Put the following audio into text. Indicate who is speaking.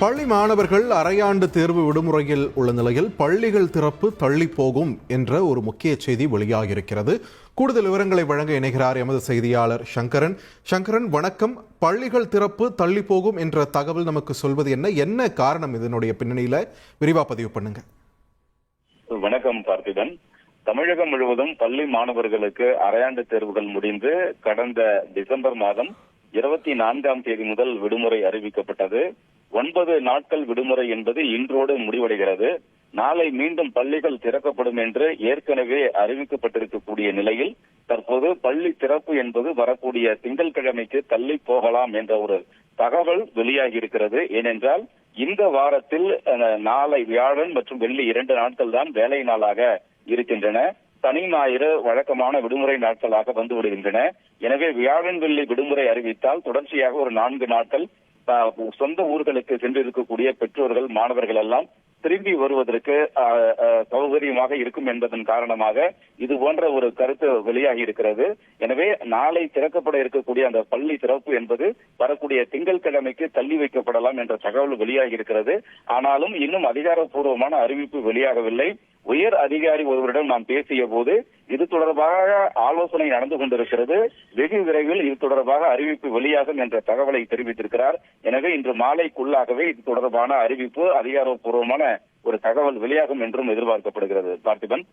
Speaker 1: பள்ளி மாணவர்கள் அரையாண்டு தேர்வு விடுமுறையில் உள்ள நிலையில் பள்ளிகள் திறப்பு தள்ளி போகும் என்ற ஒரு முக்கிய செய்தி வெளியாகியிருக்கிறது. கூடுதல் விவரங்களை வழங்க இணைகிறார் எமது செய்தியாளர் சங்கரன். சங்கரன், வணக்கம். பள்ளிகள் திறப்பு தள்ளி போகும் என்ற தகவல் நமக்கு சொல்வது என்ன காரணம்? இதனுடைய பின்னணியில விரிவா பதிவு பண்ணுங்க.
Speaker 2: வணக்கம் பார்த்திபன். தமிழகம் முழுவதும் பள்ளி மாணவர்களுக்கு அரையாண்டு தேர்வுகள் முடிந்து கடந்த டிசம்பர் மாதம் 24ஆம் தேதி முதல் விடுமுறை அறிவிக்கப்பட்டது. 9 நாட்கள் விடுமுறை என்பது இன்றோடு முடிவடைகிறது. நாளை மீண்டும் பள்ளிகள் திறக்கப்படும் என்று ஏற்கனவே அறிவிக்கப்பட்டிருக்கக்கூடிய நிலையில் தற்போது பள்ளி திறப்பு என்பது வரக்கூடிய திங்கட்கிழமைக்கு தள்ளி போகலாம் என்ற ஒரு தகவல் வெளியாகி இருக்கிறது. ஏனென்றால் இந்த வாரத்தில் நாளை வியாழன் மற்றும் வெள்ளி 2 நாட்கள் தான் வேலை நாளாக இருக்கின்றன. சனி ஞாயிறு வழக்கமான விடுமுறை நாட்களாக வந்து விடுகின்றன. எனவே வியாழன் வெள்ளி விடுமுறை அறிவித்தால் தொடர்ச்சியாக ஒரு 4 நாட்கள் சொந்த ஊர்களுக்கு சென்றிருக்கக்கூடிய பெற்றோர்கள் மாணவர்கள் எல்லாம் திரும்பி வருவதற்கு சௌகரியமாக இருக்கும் என்பதன் காரணமாக இது போன்ற ஒரு கருத்து வெளியாகி இருக்கிறது. எனவே நாளை திறக்கப்பட இருக்கக்கூடிய அந்த பள்ளி திறப்பு என்பது வரக்கூடிய திங்கட்கிழமைக்கு தள்ளி வைக்கப்படலாம் என்ற தகவல் வெளியாகி இருக்கிறது. ஆனாலும் இன்னும் அதிகாரப்பூர்வமான அறிவிப்பு வெளியாகவில்லை. உயர் அதிகாரி ஒருவரிடம் நாம் பேசிய போது இது தொடர்பாக ஆலோசனை நடந்து கொண்டிருக்கிறது, வெகு விரைவில் இது தொடர்பாக அறிவிப்பு வெளியாகும் என்ற தகவலை தெரிவித்திருக்கிறார். எனவே இன்று மாலைக்குள்ளாகவே இது தொடர்பான அறிவிப்பு அதிகாரப்பூர்வமான ஒரு தகவல் வெளியாகும் என்றும் எதிர்பார்க்கப்படுகிறது. பார்த்திபன்.